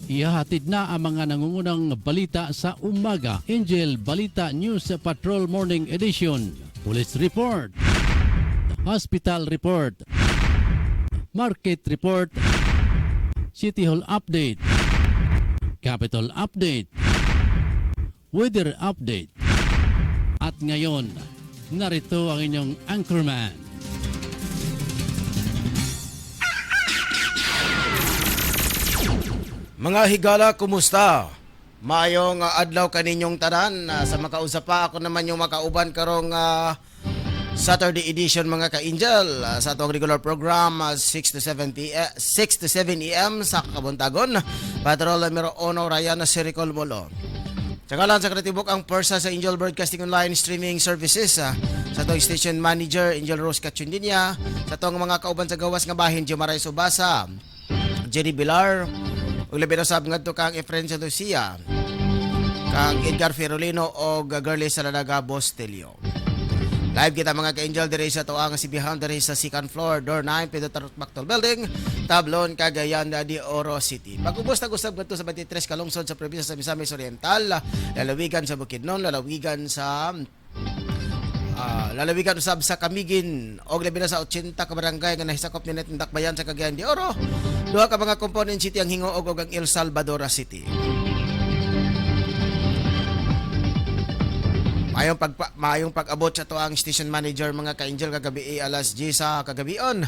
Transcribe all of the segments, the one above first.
Ihahatid na ang mga nangungunang balita sa umaga. Angel Balita News Patrol Morning Edition. Police Report. Hospital Report. Market Report. City Hall Update. Capital Update. Weather Update. At ngayon, narito ang inyong anchorman. Mga higala, kumusta? Maayong adlaw kaninyong tanan. Sa makausap pa, ako naman yung makauban karong Saturday edition mga ka-Angel. Sa atong regular program, 6 to 7 a.m. sa Kabuntagon. Patrol numero 1, Ryan Siricol Molo. Tsagalan sa kretibok ang persa sa Angel Broadcasting Online Streaming Services. Sa atong station manager, Angel Rose Cachundinia. Sa atong mga kauban sa gawas nga bahin, Jumaray Subasa, Jenny Bilar, ug labi na sab ngadto kang Efren Lucia, kang Edgar Ferolino o Girlie Saladaga Bostelio. Live kita mga ka-Angel diri sa tuang sibihan diri sa second floor, door 9, Pedro Bactol Building, Tablon, Cagayan de Oro City. Pag-ubos na gusab ngadto sa 23 kalungsod sa probinsya sa Misamis Oriental, lalawigan sa Bukidnon, lalawigan usab sa Camiguin og labi na sa 80 ka barangay nga nahisakop ni Dakbayan sa Cagayan de Oro. Duha ka mga component city ang Hingoog ug ang El Salvador City. Mayong pag-abot sa tuang station manager mga ka-Angel kagabi alas 10 sa kagabion.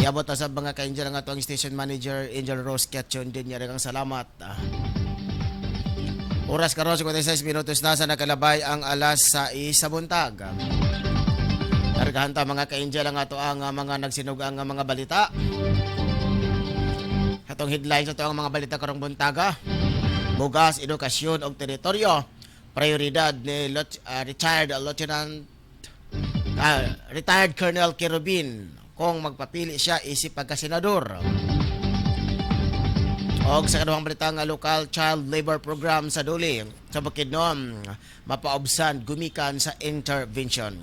Iabot na sa mga ka-Angel ang tuang station manager Angel Rose Catchon din niya kang salamat. Oras karon 56 minutos na sa nakalabay ang alas 6 sa buntag. Targahan ta mga ka-Angel ang ato ang mga nagsinugang mga balita. Atong headlines ato ang mga balita karong buntaga. Bugas, edukasyon ug teritoryo. Prioridad ni retired Colonel Kerubin kung magpapili siya isip pagkasenador. Og sa kaduhang balita nga local child labor program sa Duli sa Bukidnon mapaobsan gumikan sa intervention.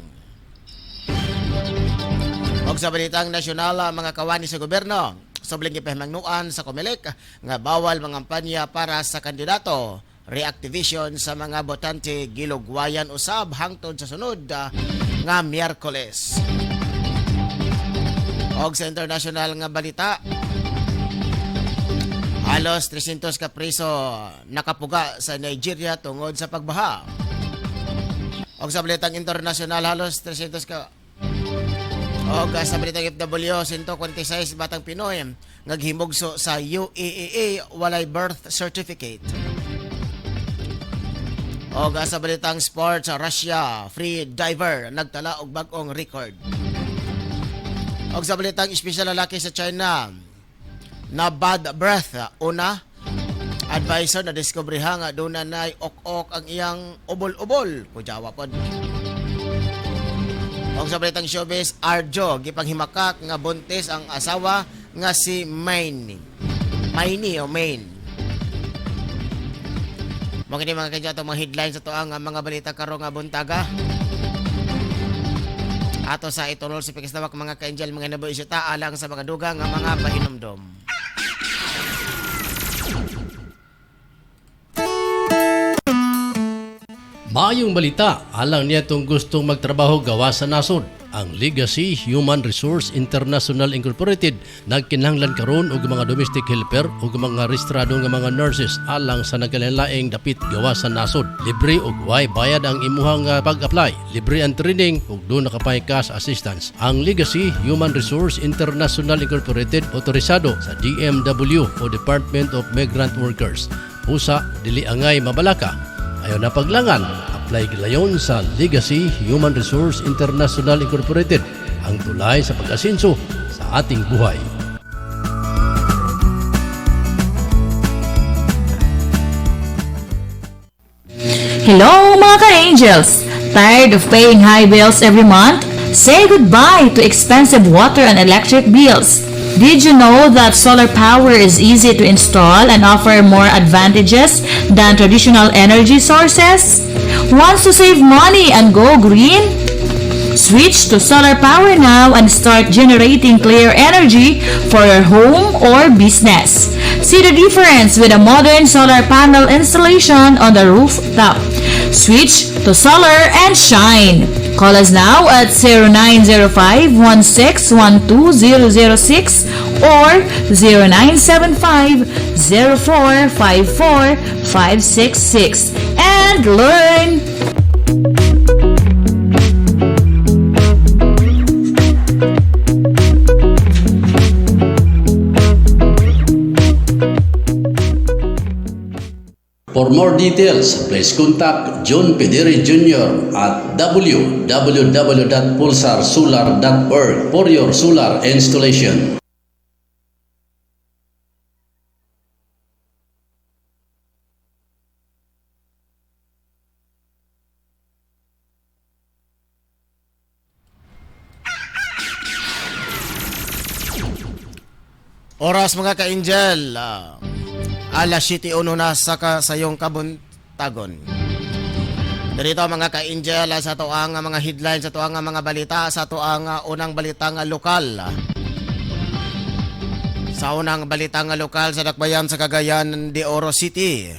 Og sa balitang nasyonal mga kawani sa gobyerno subling gipahimangnuan sa COMELEC nga bawal mangampanya para sa kandidato. Reactivation sa mga botante gilugwayan usab hangtod sa sunod nga Miyerkules. Og sa international nga balita, halos 300 ka preso nakapuga sa Nigeria tungod sa pagbaha. Og sa balitang international, halos 300 ka og sa balitang FW, 126 batang Pinoy naghimugso sa UAE walay birth certificate. Og sa balitang sports, Russia free diver nagtala og bag-ong record. Og sa balitang espesyal lalaki sa China na bad breath, una advisor na diskubrihan nga doon na ok-ok ang iyang ubol-ubol kujawa pod. Og sa balitang showbiz, Arjo gipanghimakak nga buntis ang asawa nga si Maine o Maine. Mga mga kanya itong mga headlines ito ang mga balita karong nga buntaga. Ato sa itunol si Pikisdawak mga ka-Angel mga nabuisita alang sa mga dugang nga mga pahinomdom. Maayong balita, alang niya itong gustong magtrabaho gawa sa nasod. Ang Legacy Human Resource International Incorporated nagkinahanglan karon og mga domestic helper ug mga rehistrado nga mga nurses alang sa nagkalain-laing dapit gawa sa nasod. Libre ug way bayad ang imuhang pag-apply. Libre ang training ug doon nakapay cash assistance. Ang Legacy Human Resource International Incorporated otorisado sa DMW o Department of Migrant Workers. Pusa dili angay mabalaka. Ayon na paglangan, apply gilayon sa Legacy Human Resource International Incorporated ang tulay sa pag-asenso sa ating buhay. Hello mga ka-Angels! Tired of paying high bills every month? Say goodbye to expensive water and electric bills. Did you know that solar power is easy to install and offer more advantages than traditional energy sources? Wants to save money and go green? Switch to solar power now and start generating clear energy for your home or business. See the difference with a modern solar panel installation on the rooftop. Switch to solar and shine. Call us now at 0905-1612-006 or 0975-0454-566 and learn. For more details, please contact John Pederi Jr. at www.pulsarsolar.org for your solar installation. Oras mga ka-angel, alas 7:01 na sa sayong kabuntagon. Dito mga ka-angel, sa to ang mga headlines, sa to ang mga balita, sa to ang unang balita nga lokal. Sa unang balita nga lokal sa dakbayan sa Cagayan de Oro City.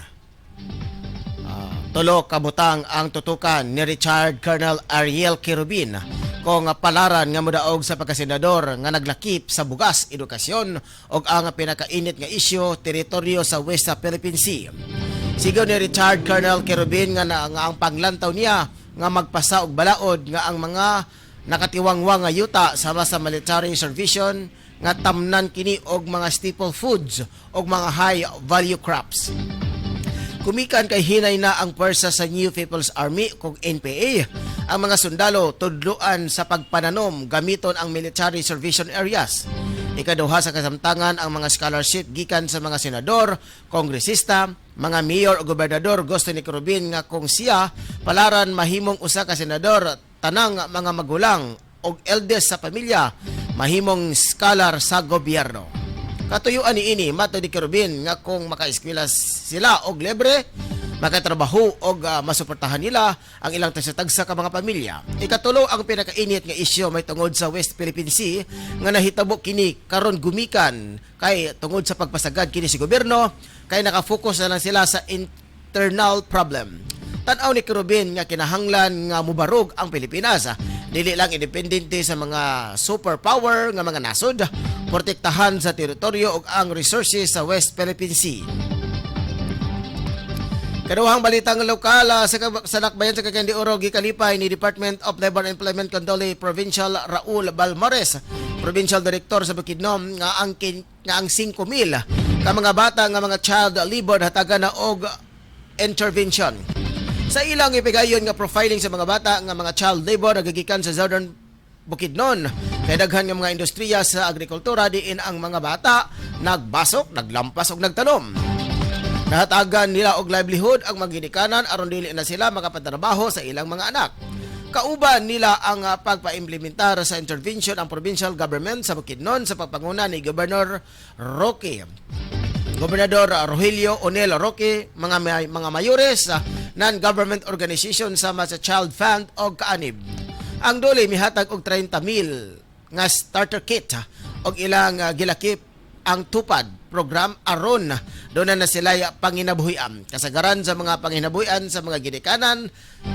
Tulo kabutang ang tutukan ni Richard Colonel Ariel Quirubin kung palaran nga modaog sa pagkasenador nga naglakip sa bugas, edukasyon ug ang pinakainit nga isyu teritoryo sa West Philippine Sea. Sigaw ni Richard Colonel Quirubin nga ang panglantaw niya nga magpasa og balaod nga ang mga nakatiwangwang nga yuta sama sa military servition nga tamnan kini og mga staple foods og mga high value crops. Kumikan kay hinay na ang pwersa sa New People's Army kung NPA ang mga sundalo tudloan sa pagpananom gamiton ang military servition areas. Ikaduha sa kasamtangan ang mga scholarship gikan sa mga senador, kongresista, mga mayor o gobernador. Gusto ni Quirubin nga kung siya palaran mahimong usa ka senador, tanang mga magulang o eldest sa pamilya mahimong scholar sa gobyerno. Katuyuan ni ini mato ni Quirubin nga kung makaeskwela sila og libre, makatrabaho og masuportahan nila ang ilang tagsa-tagsa ka mga pamilya. Ikatulo ang pinakainit nga isyu may tungod sa West Philippine Sea nga nahitabo kini karon gumikan kay tungod sa pagpasagad kini si gobyerno kay nakafocus na lang sila sa internal problem. Tan-aw ni Quirubin nga kinahanglan nga mubarog ang Pilipinas, dili lang independente sa mga superpower nga mga nasod, protektahan sa teritoryo ug ang resources sa West Philippine Sea. Kaduhang balitang lokal sa lakbayan sa Cagayan de Oro gikalipay ni Department of Labor and Employment Control Provincial Raul Balmores, Provincial Director sa Bukidnon nga ang 5,000 ka mga bata nga mga child labor hatagan na og intervention. Sa ilang ipigayon nga profiling sa mga bata nga mga child labor nagagikan sa Southern Bukidnon, kay daghan nga mga industriya sa agrikultura diin ang mga bata nagbasok, naglampas ug nagtanom. Nahatagan nila og livelihood ang maginikanan aron dili na sila makapatrabaho sa ilang mga anak. Kauban nila ang pagpaimplementar sa intervention ang provincial government sa Bukidnon sa pagpanguna ni Governor Gobernador Rogelio Onel Roque, mga mayores, non-government organization sama sa Child Fund o kaanib. Ang duli mihatag og 30,000 nga starter kit og ilang gilakip ang tupad program aron doon na sila panginabuhian. Kasagaran sa mga panginabuhian sa mga ginikanan,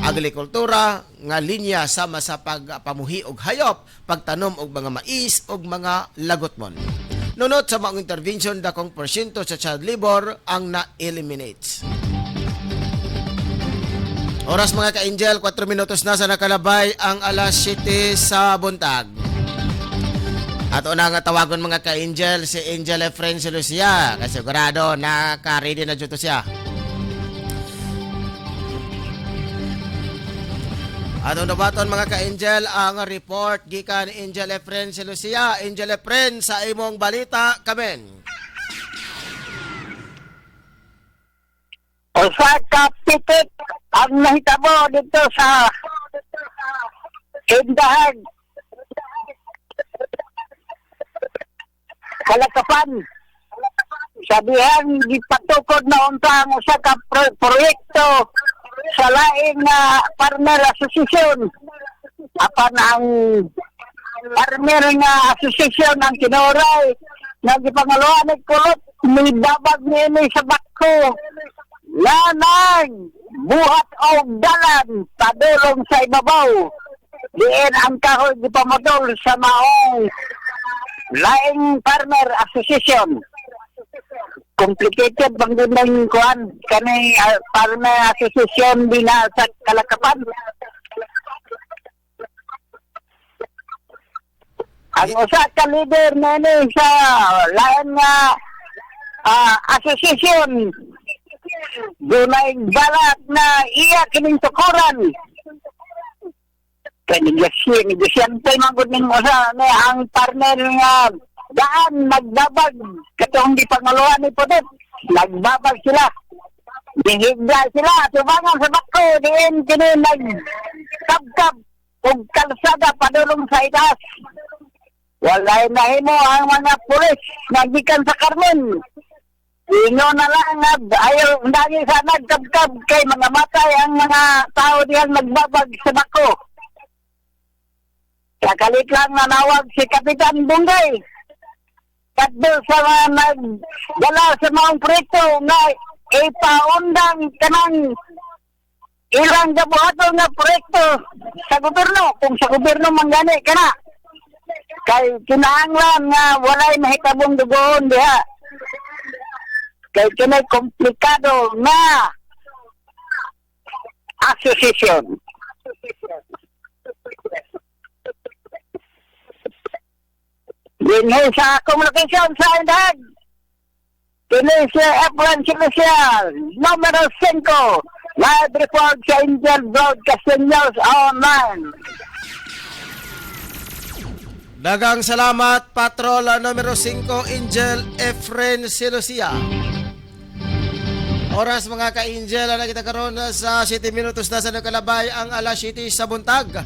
agrikultura, nga linya sama sa pagpamuhi og hayop, pagtanom og mga mais og mga lagotmon. Nunot sa mga intervention, dakong porsyento sa child labor ang na-eliminate. Oras mga ka-angel, 4 minutos na sa nakalabay ang alas 7 sa buntag. At una nga tawagon mga ka-angel si Angel Efren si Lucia. Kasigurado naka-ready na dito siya. At unabaton mga ka-angel ang report gikan Angel Efren si Lucia. Angel Efren sa imong balita kamen. Usa ka pitik ang nahitabo dito sa Indahan Kalakapan. Sabihan gipatukod na unta ang usa ka proyekto sa laing farmer association. Apan ang farmer nga association ang kinuray nagipangaloan ni kulot, nidabag niya sa bako. Lanag, buhat o dalan, padulong sa ibabaw. Diin ang kahoy gipamodol sa maong Laing Farmer Association. Complicated bang din ng kuhan kani Farmer Association din na sa Kalakapan. Ang usa ka leader na ni sa lain nga association dunay balat na iya kining tukuran. Kaya negosyante magod ning usa ni ang partner nga daan nagbabag katong di pangaluan ni Pudet. Nagbabag sila. Dihigda sila tubangan sa bako diin kini nagkabkab ug kalsada padulong sa itaas. Walay nahimo ang mga pulis nagikan sa Carmen. Inyo na lang ayaw dagi sa nagkabkab kay mga matay ang mga tao diyan nagbabag sa bako. Kakalit lang nanawag si Kapitan Bunggay. Kadto sa mga nagdala sa mga proyekto nga ipaundang kanang ilang gabuhaton nga proyekto sa gobyerno. Kung sa gobyerno manggani kana. Kay kinahanglan nga walay mahitabong dugoon diha. Kay kinay komplikado na association. Dinhi sa communication sa Indag. Kini si Efren Silusia, numero 5, live report sa Angel Broadcasting News Online. Dagang salamat, Patrol numero 5, Angel Efren Silusia. Oras mga ka-Angel na kita karon sa 7 minutos na sa nakalabay ang alas 7 sa buntag.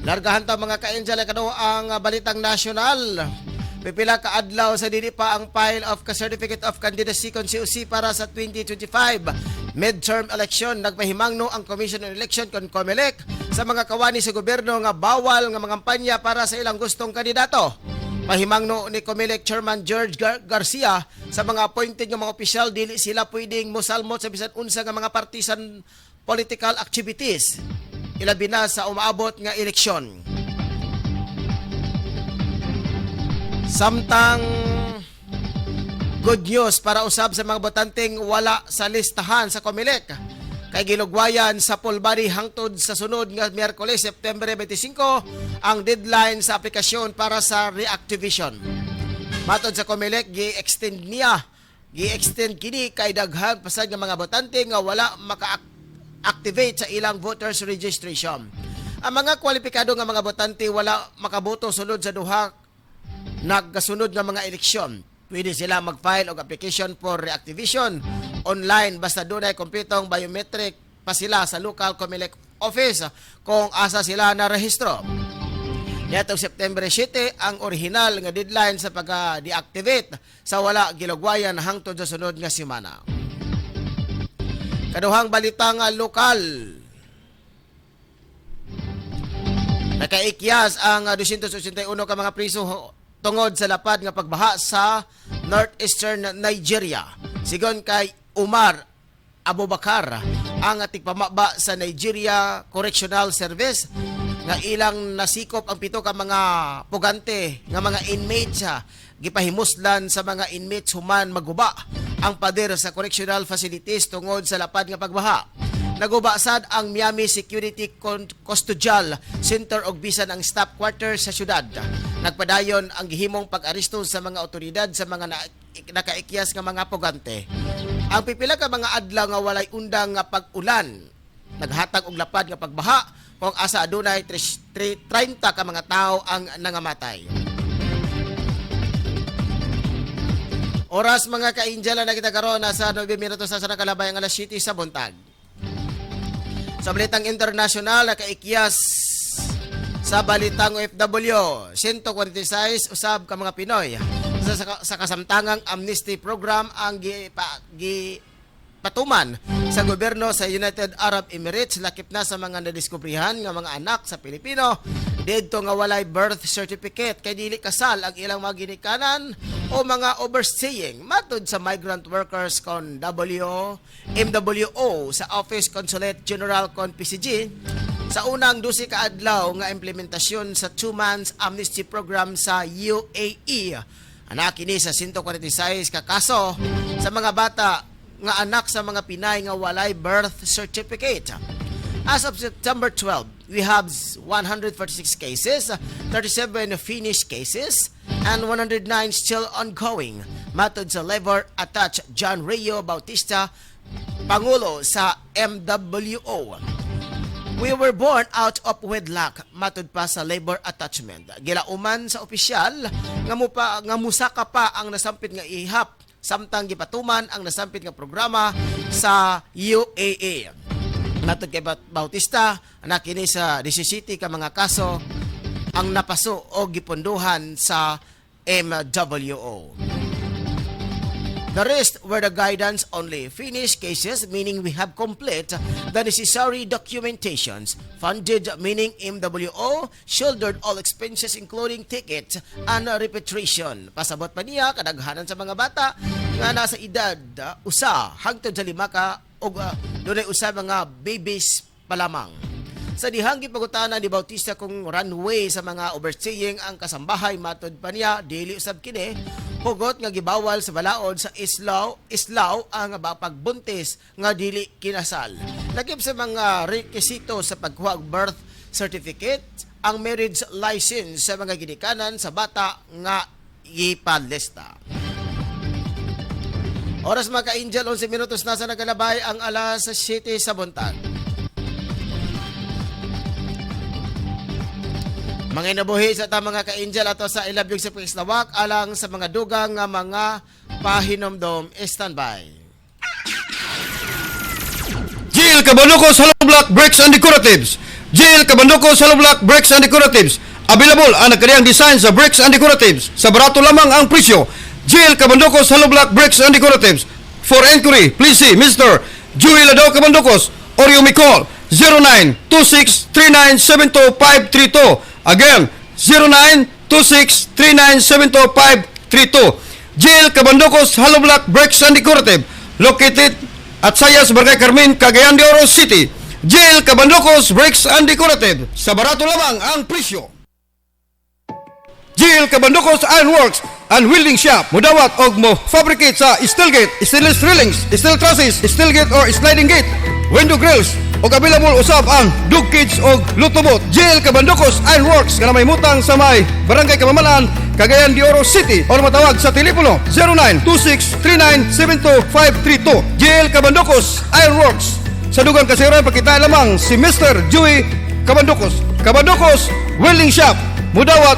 Largahan ta mga ka-Angel kano ang balitang nasyonal. Pipila ka adlaw sa dili pa ang file of Certificate of Candidacy kon COC para sa 2025 midterm election. Nagpahimangno ang Commission on Election kon COMELEC sa mga kawani sa gobyerno nga bawal nga mangampanya para sa ilang gustong kandidato. Pahimangno ni COMELEC Chairman George Garcia sa mga appointed nga mga opisyal dili sila pwedeng mosalmot sa bisan unsa nga mga partisan political activities ilabi na sa umaabot nga eleksyon. Samtang good news para usab sa mga botanteng wala sa listahan sa COMELEC kay gilugwayan sa full body hangtod sa sunod nga Miyerkules September 25 ang deadline sa aplikasyon para sa reactivation. Matod sa COMELEC gi-extend kini kay daghan pasad nga mga botante nga wala maka-activate sa ilang voters registration. Ang mga kwalipikado nga mga botante wala makaboto sulod sa duha nagkasunod nga mga eleksyon. Pwede sila mag-file og application for reactivation online basta dunay kompletong biometric pa sila sa local COMELEC office kung asa sila na rehistro. Nitong September 7 ang original nga deadline sa pag-deactivate sa wala gilugwayan hangtod sa sunod nga semana. Kaduhang balita nga lokal. Nakaikyas ang 281 ka mga priso tungod sa lapad nga pagbaha sa northeastern Nigeria. Sigon kay Umar Abubakar, ang tigpamaba sa Nigeria Correctional Service nga ilang nasikop ang 7 ka mga pugante nga mga inmates gipahimuslan sa mga inmates human maguba ang pader sa correctional facilities tungod sa lapad nga pagbaha. Nagubasad ang Miami Security Custodial Center og bisan ang staff quarters sa syudad. Nagpadayon ang gihimong pag-aresto sa mga otoridad sa mga nakaikyas nga mga pugante. Ang pipila ka mga adlaw nga walay undang nga pag-ulan naghatag og lapad nga pagbaha kung asa adunay 30 ka mga tao ang nangamatay. Oras mga ka-Angel na kita karon sa 9 minutos sa nakalabay ang alas 7 sa buntag. Sa balitang internasyonal, nakaikyas sa balitang OFW, 146 usab ka mga Pinoy sa kasamtangang amnesty program ang patuman sa gobyerno sa United Arab Emirates lakip na sa mga nadiskubrihan nga mga anak sa Pilipino didto nga walay birth certificate kay dili kasal ang ilang mga ginikanan o mga overstaying matud sa migrant workers kon MWO sa Office Consulate General kon PCG sa unang 12 ka adlaw nga implementasyon sa 2 months amnesty program sa UAE. Anak kini sa 146 ka kaso sa mga bata nga anak sa mga Pinay nga walay birth certificate. As of September 12, we have 146 cases, 37 finished cases, and 109 still ongoing. Matod sa Labor Attached John Rio Bautista, Pangulo sa MWO. We were born out of wedlock, matod pa sa labor attachment. Gilauman sa opisyal nga musaka pa ang nasampit nga ihap samtang gipatuman ang nasampit nga programa sa UAE. Matod kay Bautista, anak kini sa 17 ka mga kaso ang napaso o gipunduhan sa MWO. The rest were the guidance only. Finished cases, meaning we have complete the necessary documentations. Funded, meaning MWO shouldered all expenses including tickets and repatriation. Pasabot pa niya kadaghanan sa mga bata nga nasa edad usa hangtod sa 5 ka o dunay usa mga babies pa lamang. Sa dihang gipangutana ni Bautista kung runway sa mga overstaying ang kasambahay, matod pa niya dili usab kini hugot nga gibawal sa balaod sa islaw ang pagbuntis nga dili kinasal. Lakip sa mga rekisito sa pagkuha og birth certificate ang marriage license sa mga ginikanan sa bata nga ipalista. Oras mga ka-angel, 11 minutos na sa nagalabay ang alas 7 sa buntag. Mga inabuhi sa ta mga ka-angel ato sa ilabyog sa pagkislawak alang sa mga dugang nga mga pahinomdom. Standby. GL Kabandokos Hollow Block Bricks and Decoratives. GL Kabandokos Hollow Block Bricks and Decoratives. Available ang nagkariang design sa bricks and decoratives. Sa barato lamang ang presyo. GL Kabandokos Hollow Block Bricks and Decoratives. For inquiry, please see Mr. Joey Lado Kabandokos or you may call 0926397252. Again, 0926397252. GL Kabandokos Hollow Block Bricks and Decorative, located at Sayas, Barangay Carmen, Cagayan de Oro City. GL Kabandokos Bricks and Decorative, sa barato lamang ang presyo. GL Kabandokos Ironworks and Welding Shop, mudawat og mo fabricate sa steel gate, stainless railings, steel trusses, steel gate or sliding gate, window grills, og available usab ang dog cage og lutobot. GL Kabandokos Ironworks nga may mutang sa may Barangay Kamamalaan, Cagayan de Oro City, or matawag sa telepono 0926397252. GL Kabandokos Ironworks. Sa dugang kasiran pakita lamang si Mr. Joey Kabandokos. Kabandokos Welding Shop, mudawat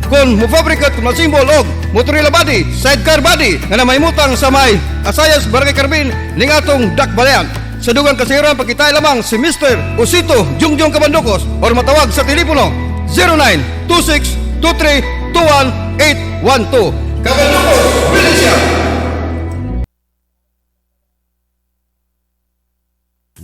kon mofabrikat na simbol og motorila body, sidecar body nga may mutang sa may Asayas, Barangay Carmen, ning atong Dakbalayan. Sa dugang kasiran pakita lamang si Mr. Osito Jungjong Kabandokos or matawag sa telepono 0926232112. Kabandokos Welding Shop.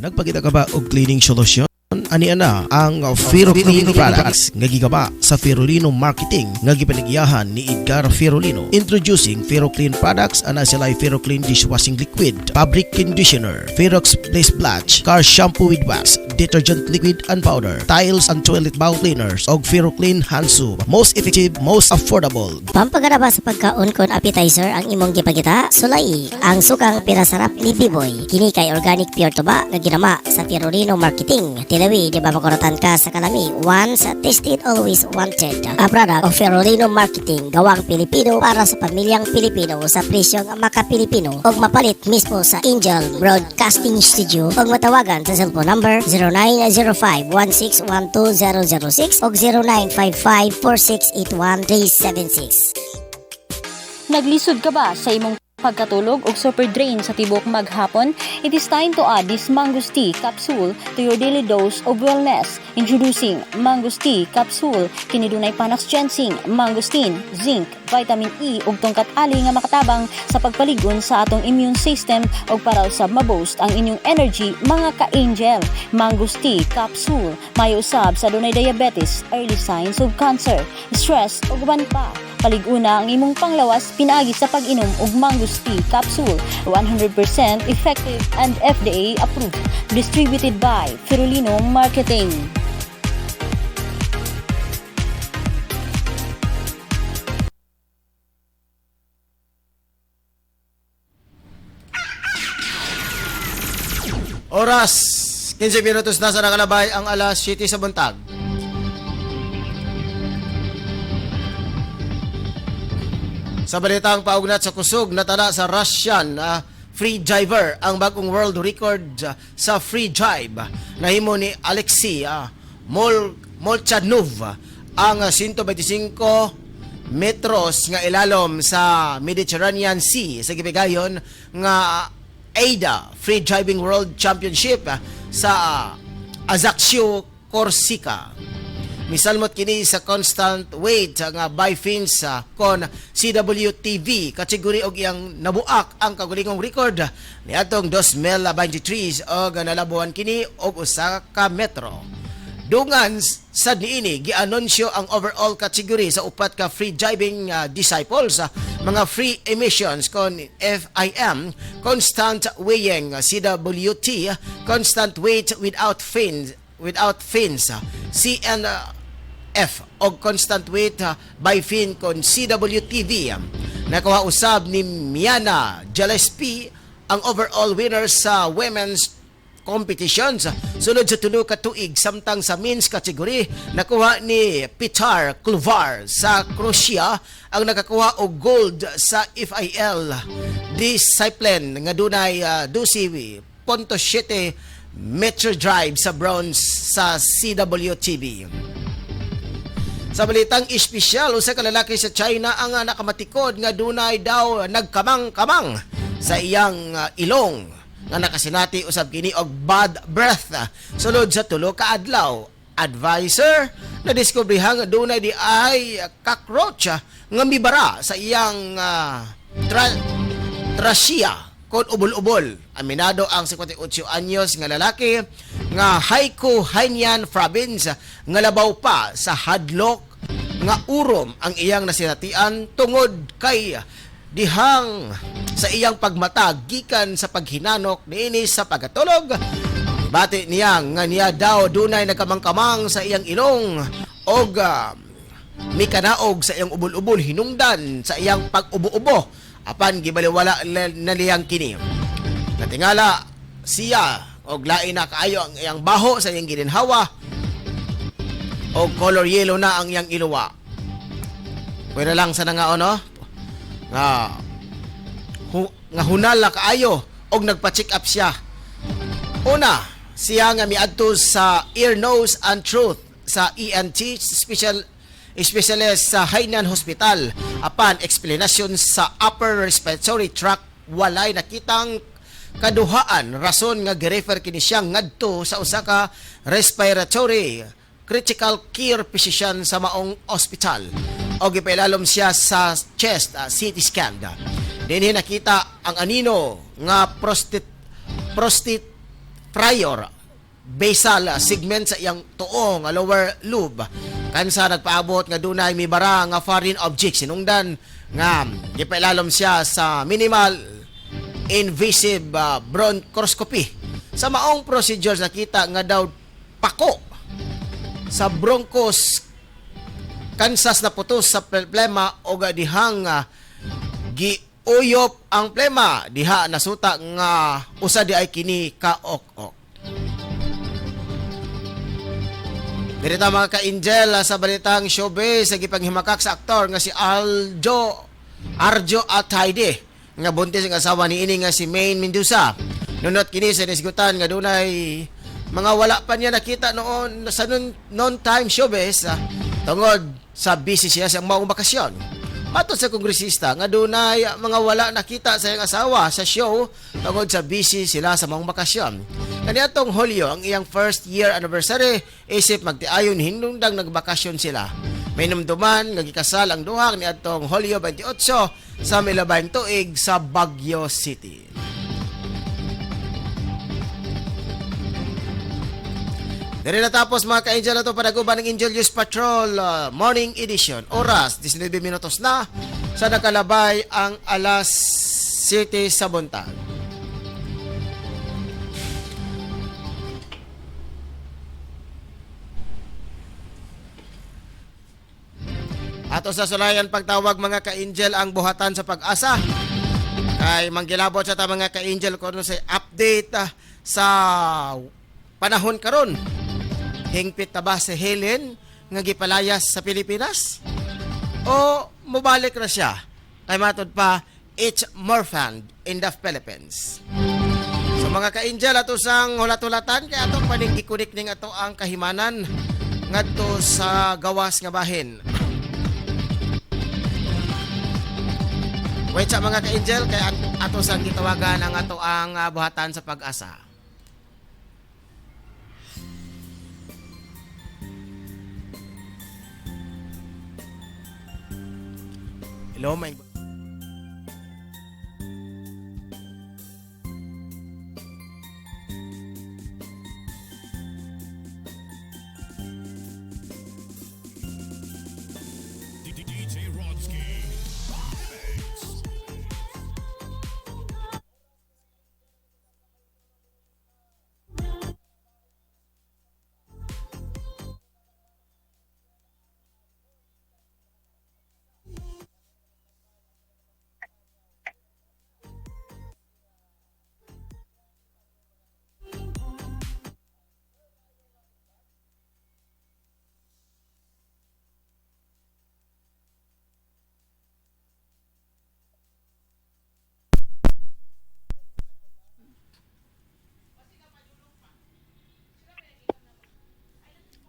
Nagpakita ka ba og cleaning solution? Ani ana ang Ferroclean products nga gigaba sa Ferrolino Marketing nga gipanagyahan ni Edgar Ferrolino. Introducing Ferroclean products, ana sila Ferroclean dishwashing liquid, fabric conditioner, Ferrox place blanch, car shampoo with wax, detergent liquid and powder, tiles and toilet bowl cleaners, og Ferroclean hand soap. Most effective, most affordable. Pampagaraba sa pagkaon kon appetizer ang imong gipagita, sulay ang sukang pinasarap ni Biboy. Kini kay organic pure tuba nga ginama sa Ferrolino Marketing. Tilawi di ba makuratan ka sa kalami? Once tasted, always wanted. A product of Ferrolino Marketing, gawang Pilipino para sa pamilyang Pilipino sa presyong maka-Pilipino og mapalit mismo sa Angel Broadcasting Studio og matawagan sa cellphone number 0905-1612006 og 0955-4681-376. Naglisod ka ba sa imong pagkatulog ug super drain sa tibok maghapon, it is time to add this Mangus Tea capsule to your daily dose of wellness. Introducing Mangus Tea capsule, kini dunay panax ginseng, mangosteen, zinc, vitamin E ug tungkat ali nga makatabang sa pagpaligon sa atong immune system ug para usab ma-boost ang inyong energy mga ka-angel. Mangus Tea capsule mayo usab sa dunay diabetes, early signs of cancer, stress ug uban pa. Palig-una ang imong panglawas pinaagi sa pag-inom og Mangus Tea capsule, 100% effective and FDA approved. Distributed by Ferolino Marketing. Oras, 15 minutos na sa nakalabay ang alas 7 sa buntag. Sa balitang paugnat sa kusog, natala sa Russian free driver ang bagong world record sa free drive. Nahimo ni Alexei Molchanov ang 125 metros nga ilalom sa Mediterranean Sea sa gibigayon nga AIDA Free Driving World Championship sa Ajaccio, Corsica. Misalmot kini sa constant weight nga by fins kon CWTV kategory og iyang nabuak ang kagulingong record niadtong 2023 og nalabuan kini og usa ka metro. Dungan sad niini gianunsyo ang overall category sa upat ka free driving disciples, mga free emissions kon FIM, constant weighing CWT, constant weight without fins CNF o constant weight by fin kon CWTV. Nakuha usab ni Miana Gillespie ang overall winner sa women's competitions. Sunod sa tulo ka tuig samtang sa men's category nakuha ni Pitar Kluvar sa Croatia ang nakakuha og gold sa FIL discipline nga dunay 12.7 metro drive sa bronze sa CWTV. Sa balitang espesyal, usa ka lalaki sa China ang nakamatikod nga dunay daw nagkamang-kamang sa iyang ilong nga nakasinati usab kini og bad breath sulod sa tulo ka adlaw. Advisor na diskubrihang dunay di ay cockroach nga mibara sa iyang trachea kon ubol-ubol. Aminado ang 58 anyos nga lalaki nga Haikou Hainan province nga labaw pa sa hadlok nga urom ang iyang nasinatian tungod kay dihang sa iyang pagmatag gikan sa paghinanok niini sa pagkatulog. Bati niya nga niya daw dunay nagkamang-kamang sa iyang ilong og mikanaog sa iyang ubol-ubol hinungdan sa iyang pag-ubo-ubo apan gibaliwala na liyang kini. Natingala siya og lain na kaayo ang iyang baho sa iyang gininhawa og color yellow na ang iyang iluwa. Pwede lang sa nga ano nga hunal na kaayo og nagpa-check up siya. Una, siya nga miadto sa ear, nose and throat sa ENT specialist sa Hainan Hospital. Apan explanation sa upper respiratory tract walay nakitang kaduhaan rason nga girefer kini siya ngadto sa usa ka respiratory critical care physician sa maong ospital o gipailalom siya sa chest CT scan. Dinhi nakita ang anino nga prostate prior basal segment sa iyang tuo nga lower lobe. Kansa nagpaabot nga dunay mibara nga foreign object sinungdan nga gipailalom siya sa minimal invasive bronchoscopy. Sa maong procedure nakita nga daw pako sa bronchos kansas na putos sa plema o dihang giuyop ang plema diha nasuta nga usa di ay kini kaok-ok. Dirita mga ka-angel sa balitang showbiz sa gipanghimakak sa aktor nga si Arjo Ataide nga buntis ang asawa ni ini nga si Maine Mendoza. Nunot kini sa nisgutan nga dunay mga wala pa niya nakita noon sa noon time showbiz tungod sa busy siya sa maong bakasyon. Matod sa kongresista nga dunay mga wala nakita sa iyang asawa sa show tungod sa busy sila sa mga bakasyon. Kaniadtong Hulyo ang iyang first year anniversary isip magtiayon hinungdang nagbakasyon sila. May numduman nga gikasal ang duha kaniadtong Hulyo 28 sa milabayng tuig sa Baguio City. Diri natapos mga ka-angel na ito panaguban ng Angel News Patrol Morning Edition. Oras, 19 minutos na sa nakalabay ang alas 7 sa buntag. Ato sa sulayan pagtawag mga ka-angel ang buhatan sa pag-asa. Kay manggilabot sa ta mga ka-angel kung ano sa update sa panahon karon. Hingpit na ba si Helen nga gipalayas sa Pilipinas? O mubalik na siya? Kay matod pa, it's more fun in the Philippines. So mga ka-angel, ato sang hulat-hulatan, kaya atong paningikunik ning ato ang kahimanan ngadto sa gawas nga bahin. Wait sa mga ka-angel, kaya ato sang gitawagan ang ato ang buhatan sa pag-asa. Hello, my...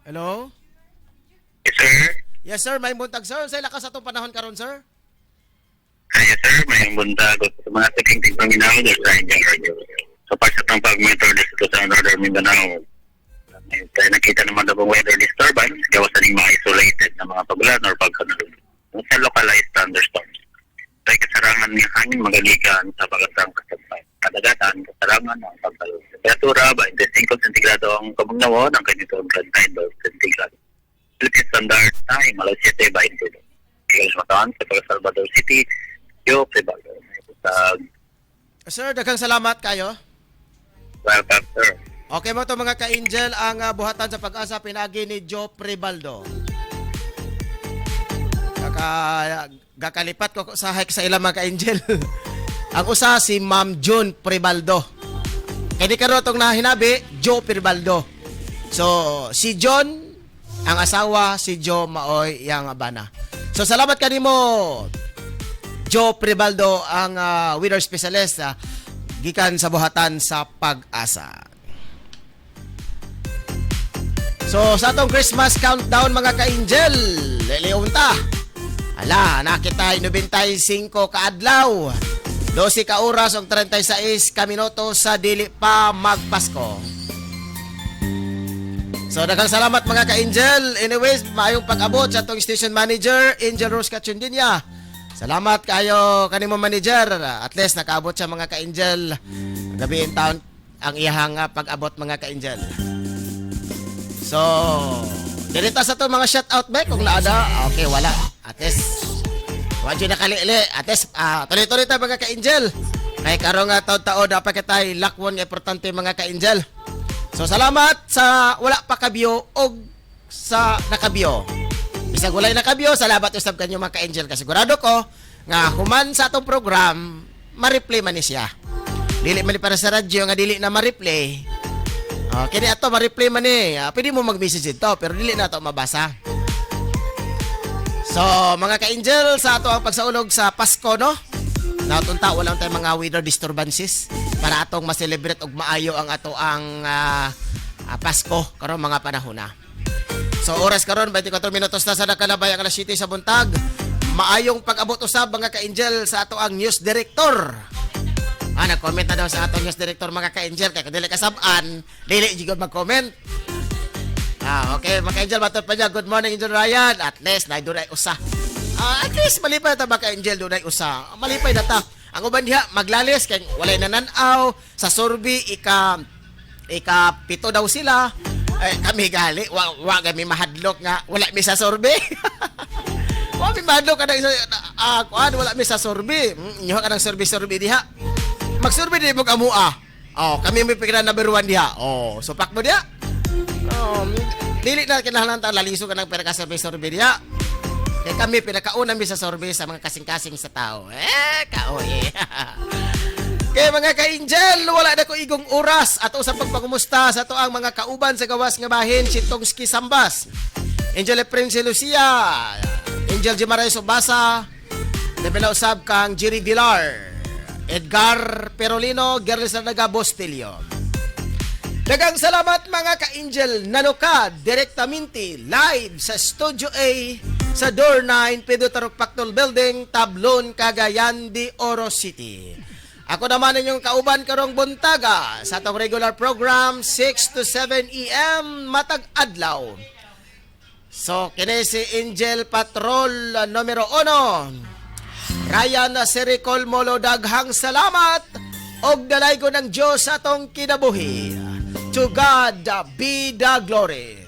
Hello? Yes, sir. Yes, sir. May buntag, sir. Sa lakas atong panahon karon, sir? Yes, sir. May buntagot sa mga taking tigpaminaw sa Indian Radio. So, pa sa pag-metro dito sa Northern Mindanao, tayo nakita naman na weather disturbance, gawas na rin ma-isolated na mga pagulan or pagkanulog. Sa localized thunderstorms. Tayo kasarangan ng hangin magagikan sa pagatang kadagatan, kasarangan ng pagkalog. Temperatura, 25 centigrado ang kamagnawa ng kanito ang 39 centigrado. Philippine Standard Time, alas 7:20. Kaya sa mataan sa Salvador City, yo, Pribaldo. Sir, daghang salamat kayo. Welcome, sir. Okay mo to mga ka-angel, ang buhatan sa pag-asa pinagi ni Joe Pribaldo. Gakalipat ko sa hike sa ilang mga ka-angel. Ang usa si Ma'am June Pribaldo. Kaya karon tong nahinabi, Joe Pribaldo. So, si John, ang asawa, si Joe Maoy, yang abana. So, salamat kanimo, Joe Pribaldo, ang weather specialist gikan sa buhatan sa pag-asa. So, sa atong Christmas countdown mga ka-angel, liliunta. Ala, nakita 95 kaadlaw. 12 ka oras o 36 ka minuto sa dili pa magpasko. So, daghang salamat mga ka-angel. Anyways, maayong pag-abot sa atong station manager, Angel Rose Cachundinya. Salamat kayo kanimo manager. At least nakaabot sa mga ka-angel. Gabi in town ang iyahang pag-abot mga ka-angel. So, dirita sa to mga shoutout ba kung naada. Okay, wala. At least wadyo na kalili. At least tuloy-tuloy tayo mga ka-angel. Kaya karong taon-taon dapat kita lakwon nga importante mga ka-angel. So, salamat sa wala pa kabyo o sa nakabyo. Bisag walay nakabyo, salamat usab kanyo mga ka-angel. Kasigurado ko nga human sa atong program, ma-replay man ni siya. Dili man ni para sa radyo nga dili na ma-replay. Kini ato ma-replay man ni. Pwede mo mag-message ito pero dili na ato mabasa. So, mga ka-angel, sa ato ang pagsaulog sa Pasko, no? Natunta, walang tayong mga weather disturbances para atong ma-celebrate og maayo ang ato ang Pasko karon mga panahon na. So, oras karon 24 minutos na sa nakalabay ang alas 7 sa buntag. maayong pag-abot usab mga ka-angel sa ato ang news director. Nag-comment na daw sa ato news director mga ka-angel kaya kung dili kasab-an, dili jigod mag-comment. Okay, mga ka-angel, batot pa niya. Good morning, Angel Ryan. At least, na-dunay usa. At least, malipay na ta mga ka-angel, dunay usa. Malipay na ta. Ang uban diha, maglalis, kaya walay nananaw. Sa survey, ika-pito daw sila. Kami gali, wa kami mahadlok nga, wala mi sa survey. Wa mi mahadlok ka na, wala mi sa survey. Inyo ka ng survey diha. Mag-survey din mo kamua. Kami may pikiran number 1 diha. Supak mo diha. Dili na kinahanglan ta laliso ka ng pinaka-survey diha. Kaya kami pinakauna mi sa survey sa mga kasing-kasing sa tao. Kaoy. Kaya mga ka-angel, wala na ko igong oras at usap pagpangumusta sa to ang mga kauban sa gawas nga bahin, Chitong Ski Sambas, Angel Prince Lucia, Angel Jimaray Subasa, Debela usab kang Jerry Villar, Edgar Perolino, Gerlis Naga Bostilio. Dagang salamat mga ka-angel, nanuka direktamente live sa Studio A sa Door 9, Pedro Tarok Pactol Building, Tablon, Cagayan de Oro City. Ako naman inyong kauban karong buntaga sa atong regular program 6 to 7 AM matag adlaw. So kini si Angel Patrol numero 1. Ryan Sericol Molo, daghang salamat og dalay ko ng Dios sa atong kinabuhi. To God be the glory.